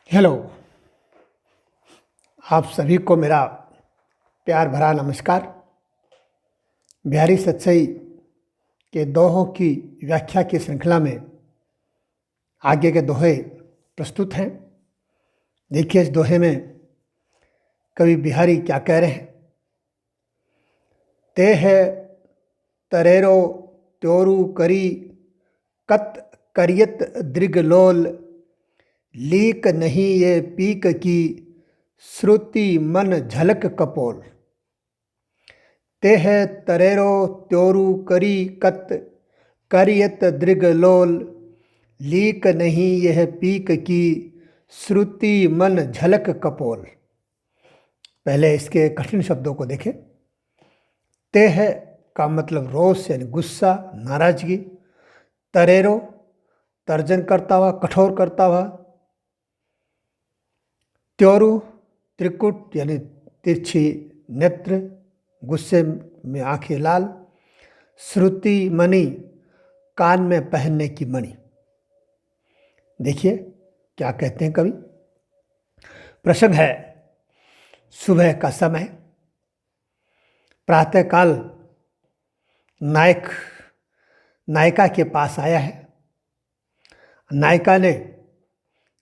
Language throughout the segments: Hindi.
हेलो। आप सभी को मेरा प्यार भरा नमस्कार। बिहारी सतसई के दोहों की व्याख्या की श्रृंखला में आगे के दोहे प्रस्तुत हैं। देखिए इस दोहे में कवि बिहारी क्या कह रहे हैं। ते है तरेरो त्योरु करी कत करियत दृगलोल, लीक नहीं ये पीक की श्रुति मन झलक कपोल। ते है तरेरो त्योरु करी कत करियत दृगलोल, लीक नहीं यह पीक की श्रुति मन झलक कपोल। पहले इसके कठिन शब्दों को देखें। ते है का मतलब रोष यानी गुस्सा, नाराजगी। तरेरो तर्जन करता हुआ, कठोर करता हुआ। त्योरु त्रिकुट यानी तिरछी नेत्र, गुस्से में आंखें लाल। श्रुति मणि कान में पहनने की मणि। देखिए क्या कहते हैं कवि। प्रसंग है सुबह का समय। प्रातःकाल नायक नायिका के पास आया है। नायिका ने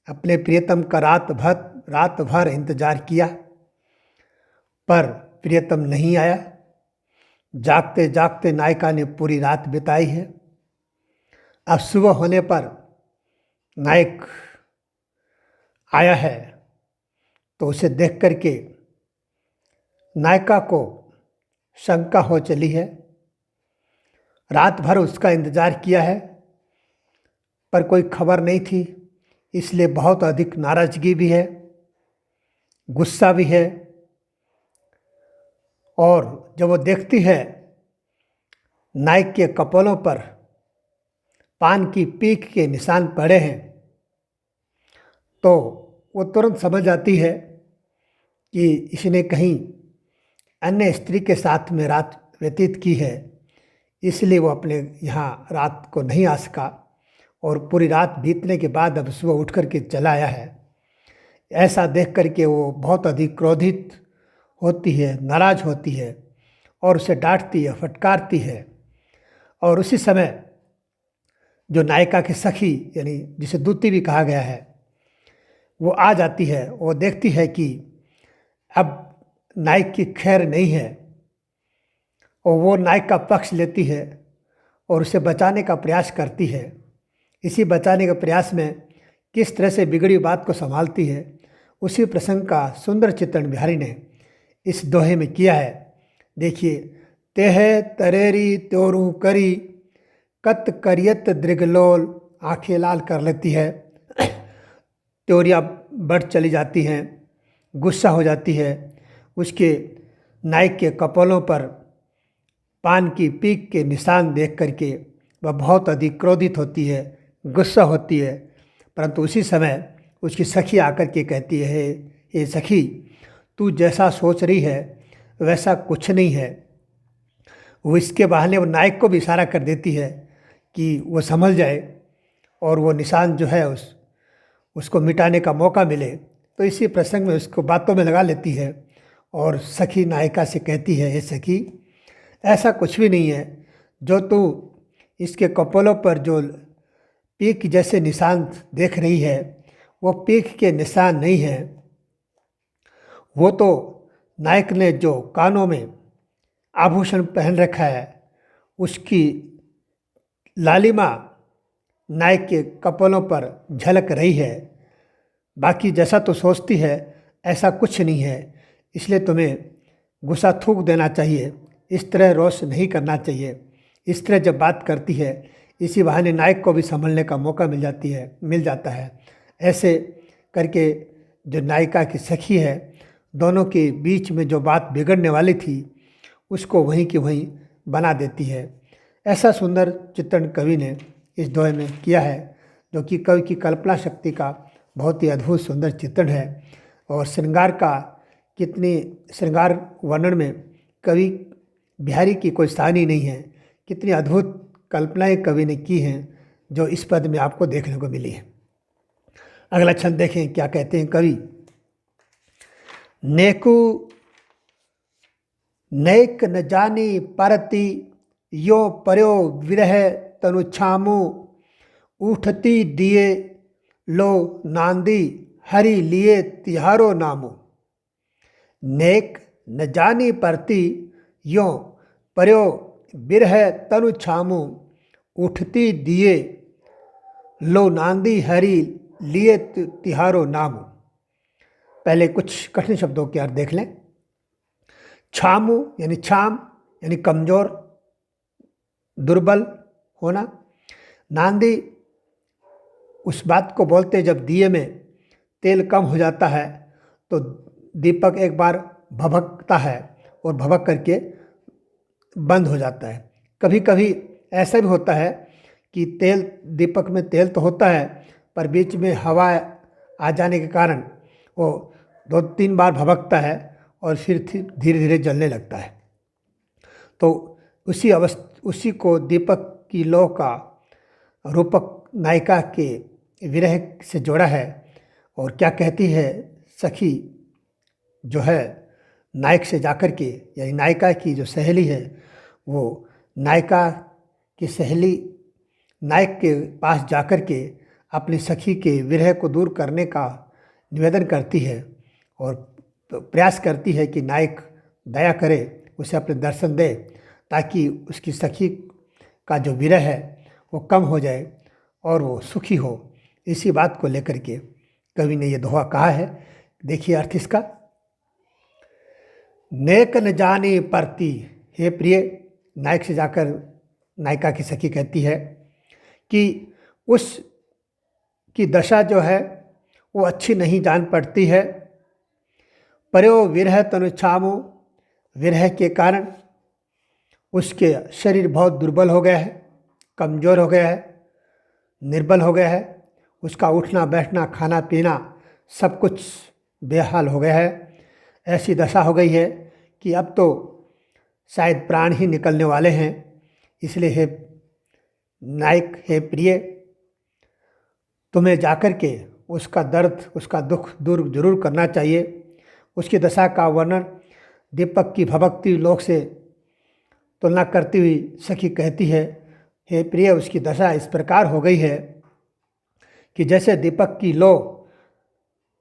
अपने प्रियतम का रात भर इंतजार किया, पर प्रियतम नहीं आया। जागते जागते नायिका ने पूरी रात बिताई है। अब सुबह होने पर नायक आया है तो उसे देख करके नायिका को शंका हो चली है। रात भर उसका इंतजार किया है पर कोई खबर नहीं थी, इसलिए बहुत अधिक नाराजगी भी है, गुस्सा भी है। और जब वो देखती है नायक के कपोलों पर पान की पीक के निशान पड़े हैं, तो वो तुरंत समझ जाती है कि इसने कहीं अन्य स्त्री के साथ में रात व्यतीत की है, इसलिए वो अपने यहाँ रात को नहीं आ सका और पूरी रात बीतने के बाद अब सुबह उठ कर के चला आया है। ऐसा देख कर के वो बहुत अधिक क्रोधित होती है, नाराज होती है और उसे डांटती है, फटकारती है। और उसी समय जो नायिका की सखी यानी जिसे दूती भी कहा गया है, वो आ जाती है। वो देखती है कि अब नायक की खैर नहीं है और वो नायक का पक्ष लेती है और उसे बचाने का प्रयास करती है। इसी बचाने के प्रयास में किस तरह से बिगड़ी बात को संभालती है, उसी प्रसंग का सुंदर चित्रण बिहारी ने इस दोहे में किया है। देखिए, तेह तरेरी त्योरु करी कत करियत दृगलोल, आंखें लाल कर लेती है, त्योरियाँ बढ़ चली जाती हैं, गुस्सा हो जाती है। उसके नायक के कपोलों पर पान की पीक के निशान देख करके वह बहुत अधिक क्रोधित होती है, गुस्सा होती है। परंतु उसी समय उसकी सखी आकर के कहती है, हे सखी, तू जैसा सोच रही है वैसा कुछ नहीं है। वो इसके बहाने वो नायक को भी इशारा कर देती है कि वो समझ जाए और वो निशान जो है उसको मिटाने का मौका मिले। तो इसी प्रसंग में उसको बातों में लगा लेती है और सखी नायिका से कहती है, हे सखी, ऐसा कुछ भी नहीं है। जो तू इसके कपोलों पर जो पीक जैसे निशान देख रही है, वो पीक के निशान नहीं है। वो तो नायक ने जो कानों में आभूषण पहन रखा है, उसकी लालिमा नायक के कपोलों पर झलक रही है। बाकी जैसा तो सोचती है ऐसा कुछ नहीं है, इसलिए तुम्हें गुस्सा थूक देना चाहिए, इस तरह रोष नहीं करना चाहिए। इस तरह जब बात करती है, इसी बहाने नायक को भी संभलने का मौका मिल जाता है। ऐसे करके जो नायिका की सखी है, दोनों के बीच में जो बात बिगड़ने वाली थी उसको वहीं की वहीं बना देती है। ऐसा सुंदर चित्रण कवि ने इस दोहे में किया है, जो कि कवि की कल्पना शक्ति का बहुत ही अद्भुत सुंदर चित्रण है। और श्रृंगार वर्णन में कवि बिहारी की कोई सानी नहीं है। कितनी अद्भुत कल्पनाएं कवि ने की हैं जो इस पद में आपको देखने को मिली है। अगला छंद देखें क्या कहते हैं कवि। नेकु नैक न जानी परति यो पर्यो विरह तनु छामु उठती दिए लो नांदी हरि लिए तिहारो नामो। नेक न जानी परति यो पर्यो विरह तनु छामु उठती दिए लो नांदी हरि लिए तिहारो नामो। पहले कुछ कठिन शब्दों के अर्थ देख लें। छामु यानी छाम यानी कमजोर, दुर्बल होना। नांदी उस बात को बोलते जब दिए में तेल कम हो जाता है तो दीपक एक बार भभकता है और भभक करके बंद हो जाता है। कभी कभी ऐसा भी होता है कि तेल, दीपक में तेल तो होता है पर बीच में हवा आ जाने के कारण वो 2-3 बार भभकता है और फिर धीरे धीरे जलने लगता है। तो उसी को दीपक की लौ का रूपक नायिका के विरह से जोड़ा है। और क्या कहती है सखी जो है नायक से जाकर के, यानी नायिका की जो सहेली है वो नायिका की सहेली नायक के पास जाकर के अपनी सखी के विरह को दूर करने का निवेदन करती है और प्रयास करती है कि नायक दया करे, उसे अपने दर्शन दे ताकि उसकी सखी का जो विरह है वो कम हो जाए और वो सुखी हो। इसी बात को लेकर के कवि ने ये दोहा कहा है। देखिए अर्थ इसका। नेक न जानी परती, हे प्रिय, नायक से जाकर नायिका की सखी कहती है कि उस की दशा जो है वो अच्छी नहीं जान पड़ती है। पर्यो विरह तनु छामो, विरह के कारण उसके शरीर बहुत दुर्बल हो गया है, कमज़ोर हो गया है, निर्बल हो गया है। उसका उठना बैठना खाना पीना सब कुछ बेहाल हो गया है। ऐसी दशा हो गई है कि अब तो शायद प्राण ही निकलने वाले हैं। इसलिए हे नायक, हे प्रिय, तुम्हें जाकर के उसका दर्द, उसका दुख दूर जरूर करना चाहिए। उसकी दशा का वर्णन दीपक की भभकती लोक से तुलना करती हुई सखी कहती है, हे प्रिय, उसकी दशा इस प्रकार हो गई है कि जैसे दीपक की लो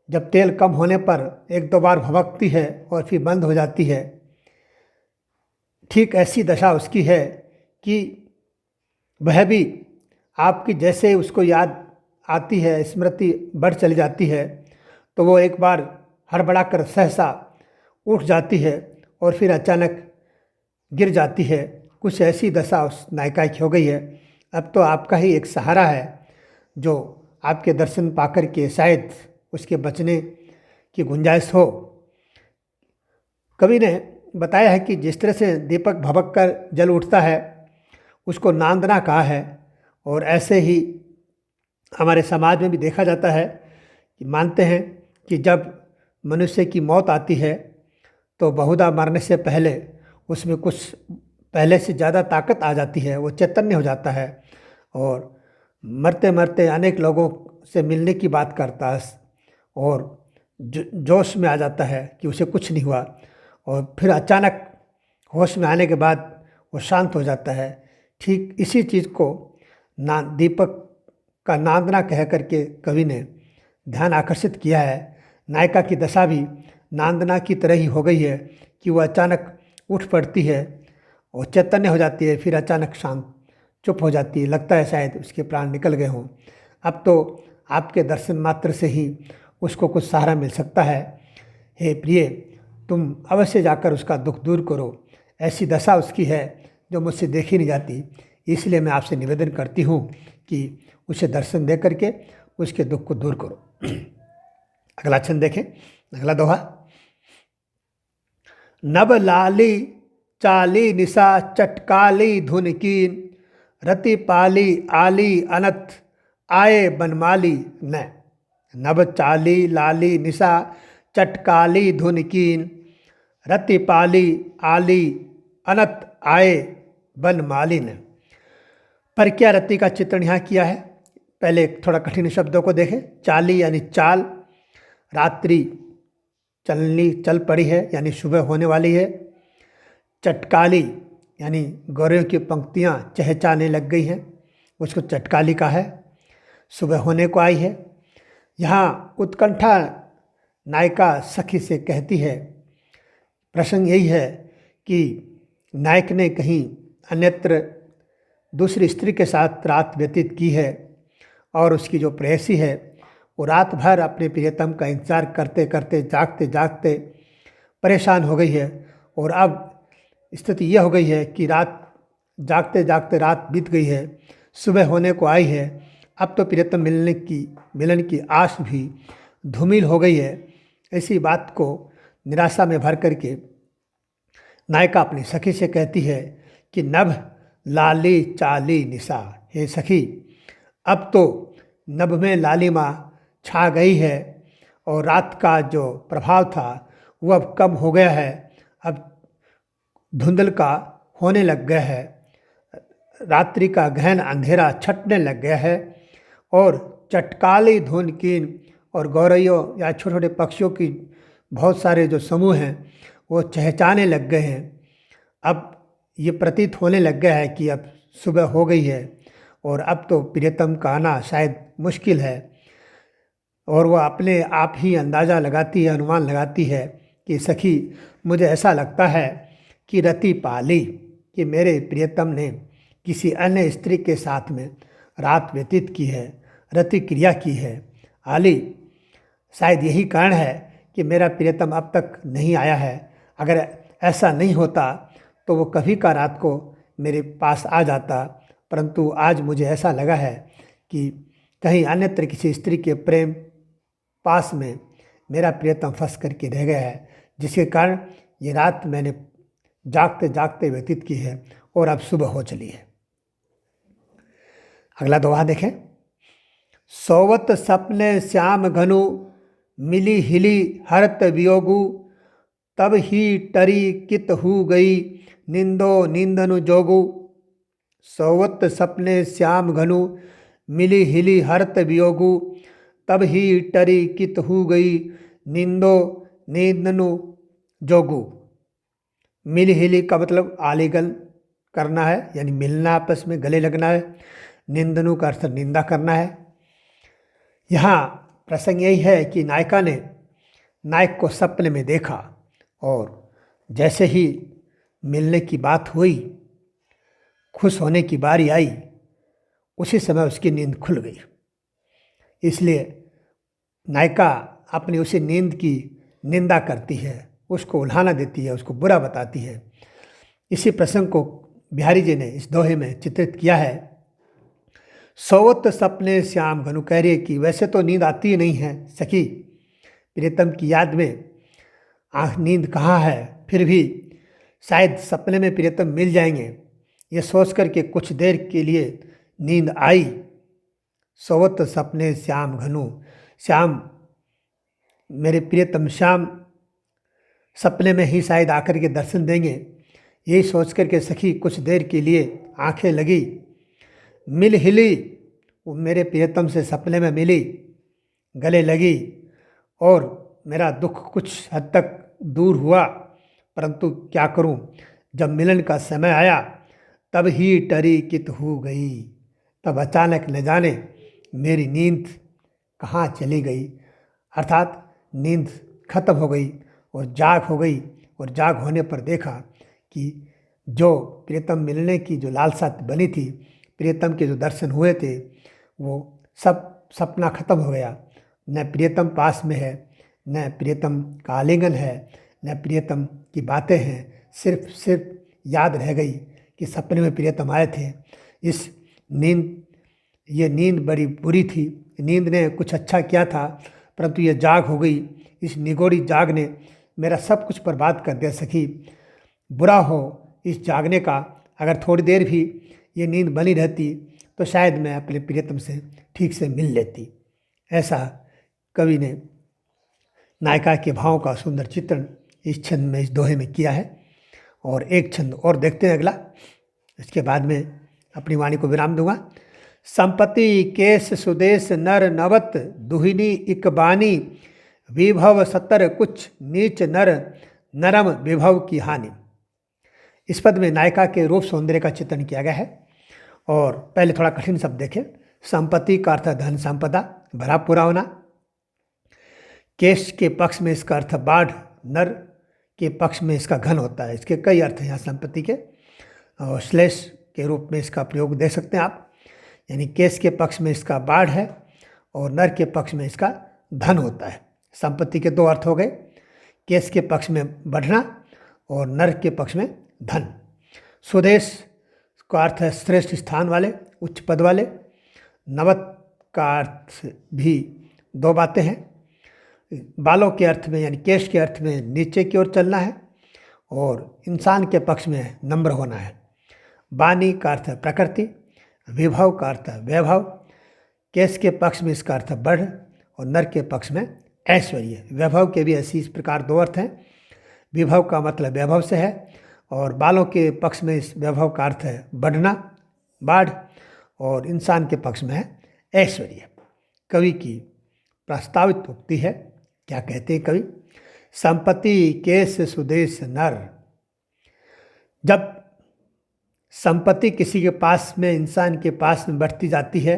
जब तेल कम होने पर 1-2 बार भभकती है और फिर बंद हो जाती है, ठीक ऐसी दशा उसकी है कि वह भी आपकी जैसे उसको याद आती है, स्मृति बढ़ चली जाती है तो वो एक बार हड़बड़ाकर सहसा उठ जाती है और फिर अचानक गिर जाती है। कुछ ऐसी दशा उस नायिका की हो गई है। अब तो आपका ही एक सहारा है जो आपके दर्शन पाकर के शायद उसके बचने की गुंजाइश हो। कवि ने बताया है कि जिस तरह से दीपक भभक कर जल उठता है उसको नांदना कहा है। और ऐसे ही हमारे समाज में भी देखा जाता है कि मानते हैं कि जब मनुष्य की मौत आती है तो बहुधा मरने से पहले उसमें कुछ पहले से ज़्यादा ताकत आ जाती है, वो चैतन्य हो जाता है और मरते मरते अनेक लोगों से मिलने की बात करता है और जोश में आ जाता है कि उसे कुछ नहीं हुआ और फिर अचानक होश में आने के बाद वो शांत हो जाता है। ठीक इसी चीज़ को दीपक का नांदना कह करके कवि ने ध्यान आकर्षित किया है। नायिका की दशा भी नांदना की तरह ही हो गई है कि वह अचानक उठ पड़ती है और चैतन्य हो जाती है, फिर अचानक शांत चुप हो जाती है। लगता है शायद उसके प्राण निकल गए हों। अब तो आपके दर्शन मात्र से ही उसको कुछ सहारा मिल सकता है। हे प्रिय, तुम अवश्य जाकर उसका दुख दूर करो। ऐसी दशा उसकी है जो मुझसे देखी नहीं जाती। इसलिए मैं आपसे निवेदन करती हूँ कि उसे दर्शन दे करके उसके दुख को दूर करो। अगला छंद देखें, अगला दोहा। नभ लाली चाली निशा चटकाली धुन कीन रति पाली आली अनत आए बनमाली न। नभ चाली लाली निशा चटकाली धुन कीन रति पाली आली अनत आए बनमाली न। पर क्या रति का चित्रण यहाँ किया है। पहले थोड़ा कठिन शब्दों को देखें। चाली यानी चाल, रात्रि चल पड़ी है यानी सुबह होने वाली है। चटकाली यानी गौरों की पंक्तियाँ चहचहाने लग गई हैं, उसको चटकाली का है, सुबह होने को आई है। यहाँ उत्कंठा नायिका सखी से कहती है, प्रसंग यही है कि नायक ने कहीं अन्यत्र दूसरी स्त्री के साथ रात व्यतीत की है और उसकी जो प्रेयसी है वो रात भर अपने प्रियतम का इंतज़ार करते करते जागते जागते परेशान हो गई है। और अब स्थिति यह हो गई है कि रात जागते जागते रात बीत गई है, सुबह होने को आई है। अब तो प्रियतम मिलन की आस भी धूमिल हो गई है। ऐसी बात को निराशा में भर करके नायिका अपनी सखी से कहती है कि नभ लाली चाली निशा, हे सखी अब तो नभ में लालिमा छा गई है और रात का जो प्रभाव था वो अब कम हो गया है, अब धुंधल का होने लग गया है, रात्रि का गहन अंधेरा छटने लग गया है और चटकाली धुन कीन और गौरैयों या छोटे छोटे पक्षियों की बहुत सारे जो समूह हैं वो चहचहाने लग गए हैं। अब ये प्रतीत होने लग गया है कि अब सुबह हो गई है और अब तो प्रियतम का आना शायद मुश्किल है। और वह अपने आप ही अंदाज़ा लगाती है, अनुमान लगाती है कि सखी मुझे ऐसा लगता है कि रति पाली, कि मेरे प्रियतम ने किसी अन्य स्त्री के साथ में रात व्यतीत की है, रति क्रिया की है। आली, शायद यही कारण है कि मेरा प्रियतम अब तक नहीं आया है। अगर ऐसा नहीं होता तो वो कभी का रात को मेरे पास आ जाता, परंतु आज मुझे ऐसा लगा है कि कहीं अन्यत्र किसी स्त्री के प्रेम पास में मेरा प्रियतम फंस करके रह गया है, जिसके कारण ये रात मैंने जागते जागते व्यतीत की है और अब सुबह हो चली है। अगला दोहा देखें। सोवत सपने श्याम घनु, मिली हिली हरत वियोगु, तब ही टरी कित हु गई, निंदो निंदनु जोगु। सोवत सपने श्याम घनु, मिली हिली हरत वियोगु, तब ही टरी कित हु गई, निंदो निंदनु जोगु। मिली हिली का मतलब आलिंगन करना है, यानी मिलना, आपस में गले लगना है। निंदनु का अर्थ निंदा करना है। यहाँ प्रसंग यही है कि नायिका ने नायक को सपने में देखा और जैसे ही मिलने की बात हुई, खुश होने की बारी आई, उसी समय उसकी नींद खुल गई। इसलिए नायिका अपनी उसी नींद की निंदा करती है, उसको उल्हाना देती है, उसको बुरा बताती है। इसी प्रसंग को बिहारी जी ने इस दोहे में चित्रित किया है। सोवत सपने श्याम घनु, कह रही है कि वैसे तो नींद आती ही नहीं है सखी, प्रियतम की याद में नींद कहाँ है, फिर भी शायद सपने में प्रियतम मिल जाएंगे, ये सोच कर के कुछ देर के लिए नींद आई। सोवत सपने श्याम घनु, श्याम मेरे प्रियतम श्याम सपने में ही शायद आकर के दर्शन देंगे, यही सोच कर के सखी कुछ देर के लिए आंखें लगी। मिल हिली, वो मेरे प्रियतम से सपने में मिली, गले लगी और मेरा दुख कुछ हद तक दूर हुआ, परंतु क्या करूं, जब मिलन का समय आया तब ही टरी कित हो गई, तब अचानक न जाने मेरी नींद कहाँ चली गई। अर्थात नींद खत्म हो गई और जाग हो गई, और जाग होने पर देखा कि जो प्रियतम मिलने की जो लालसा बनी थी, प्रियतम के जो दर्शन हुए थे, वो सब सपना खत्म हो गया। न प्रियतम पास में है, न प्रियतम का आलिंगन है, न प्रियतम की बातें हैं, सिर्फ याद रह गई कि सपने में प्रियतम आए थे। ये नींद बड़ी बुरी थी, नींद ने कुछ अच्छा किया था, परंतु ये जाग हो गई। इस निगोड़ी जाग ने मेरा सब कुछ बर्बाद कर दिया सखी। बुरा हो इस जागने का, अगर थोड़ी देर भी ये नींद बनी रहती तो शायद मैं अपने प्रियतम से ठीक से मिल लेती। ऐसा कवि ने नायिका के भावों का सुंदर चित्रण इस छंद में, इस दोहे में किया है। और एक छंद और देखते हैं अगला, इसके बाद में अपनी वाणी को विराम दूंगा। संपत्ति केश सुदेश नर नवत दुहिनी इकबानी विभव सतर कुछ नीच नर नरम विभव की हानि। इस पद में नायिका के रूप सौंदर्य का चित्रण किया गया है। और पहले थोड़ा कठिन शब्द देखें। संपत्ति का अर्थ धन संपदा, भरा पूरा होना। केश के पक्ष में इसका अर्थ बाढ़, नर के पक्ष में इसका घन होता है। इसके कई अर्थ हैं यहाँ संपत्ति के, और श्लेष के रूप में इसका प्रयोग दे सकते हैं आप। यानी केश के पक्ष में इसका बाढ़ है और नर के पक्ष में इसका धन होता है। संपत्ति के दो अर्थ हो गए, केश के पक्ष में बढ़ना और नर के पक्ष में धन। स्वदेश का अर्थ है श्रेष्ठ स्थान वाले, उच्च पद वाले। नवत का अर्थ भी दो बातें हैं। बालों के अर्थ में यानी केश के अर्थ में नीचे की ओर चलना है और इंसान के पक्ष में नम्र होना है। वाणी का अर्थ है प्रकृति, विभव का अर्थ है वैभव। केश के पक्ष में इसका अर्थ बढ़ और नर के पक्ष में ऐश्वर्य। वैभव के भी ऐसी इस प्रकार दो अर्थ हैं। विभव का मतलब वैभव से है और बालों के पक्ष में इस वैभव का अर्थ है बढ़ना, बाढ़, और इंसान के पक्ष में है ऐश्वर्य। कवि की प्रस्तावित उक्ति है, क्या कहते हैं कवि? संपत्ति केश सुदेश नर। जब संपत्ति किसी के पास में, इंसान के पास में बढ़ती जाती है,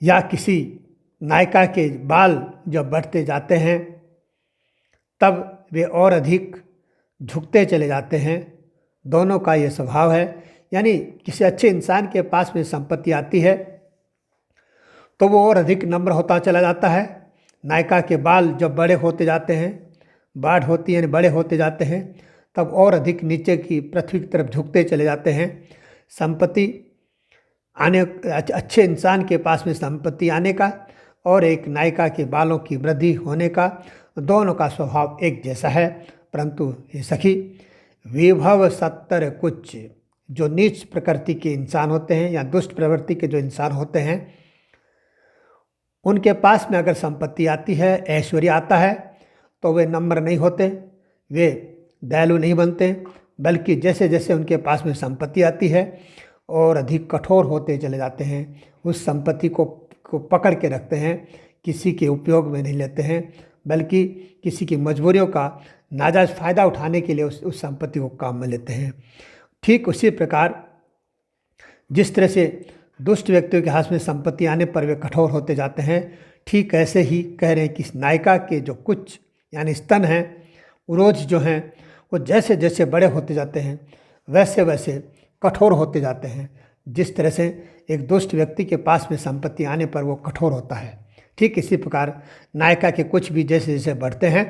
या किसी नायिका के बाल जब बढ़ते जाते हैं तब वे और अधिक झुकते चले जाते हैं। दोनों का ये स्वभाव है। यानी किसी अच्छे इंसान के पास में संपत्ति आती है तो वो और अधिक नम्र होता चला जाता है। नायिका के बाल जब बड़े होते जाते हैं, बाढ़ होती है, बड़े होते जाते हैं, तब और अधिक नीचे की पृथ्वी की तरफ झुकते चले जाते हैं। संपत्ति आने, अच्छे इंसान के पास में संपत्ति आने का और एक नायिका के बालों की वृद्धि होने का, दोनों का स्वभाव एक जैसा है। परंतु ये सखी, विभव सत्तर कुछ, जो नीच प्रकृति के इंसान होते हैं या दुष्ट प्रवृत्ति के जो इंसान होते हैं, उनके पास में अगर संपत्ति आती है, ऐश्वर्य आता है, तो वे नम्र नहीं होते, वे दयालु नहीं बनते, बल्कि जैसे जैसे उनके पास में संपत्ति आती है और अधिक कठोर होते चले जाते हैं। उस संपत्ति को पकड़ के रखते हैं, किसी के उपयोग में नहीं लेते हैं, बल्कि किसी की मजबूरियों का नाजायज़ फ़ायदा उठाने के लिए उस संपत्ति को काम में लेते हैं। ठीक उसी प्रकार जिस तरह से दुष्ट व्यक्तियों के हाथ में संपत्ति आने पर वे कठोर होते जाते हैं, ठीक ऐसे ही कह रहे हैं कि नायिका के जो कुछ यानी स्तन हैं, उरोज जो हैं, वो जैसे जैसे बड़े होते जाते हैं वैसे वैसे कठोर होते जाते हैं। जिस तरह से एक दुष्ट व्यक्ति के पास में संपत्ति आने पर वो कठोर होता है, ठीक इसी प्रकार नायिका के कुछ भी जैसे जैसे बढ़ते हैं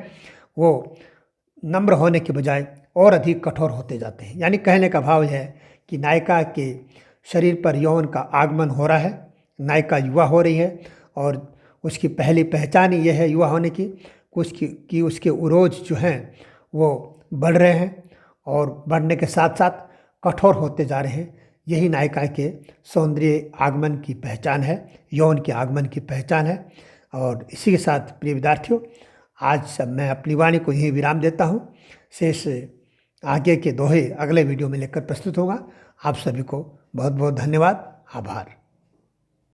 वो नम्र होने के बजाय और अधिक कठोर होते जाते हैं। यानी कहने का भाव है कि नायिका के शरीर पर यौवन का आगमन हो रहा है, नायिका युवा हो रही है और उसकी पहली पहचान ही यह है युवा होने की कि उसके उरोज जो हैं वो बढ़ रहे हैं और बढ़ने के साथ साथ कठोर होते जा रहे हैं। यही नायिका के सौंदर्य आगमन की पहचान है, यौवन के आगमन की पहचान है। और इसी के साथ प्रिय विद्यार्थियों, आज मैं अपनी वाणी को यहीं विराम देता हूँ। शेष आगे के दोहे अगले वीडियो में लेकर प्रस्तुत होगा। आप सभी को बहुत बहुत धन्यवाद, आभार।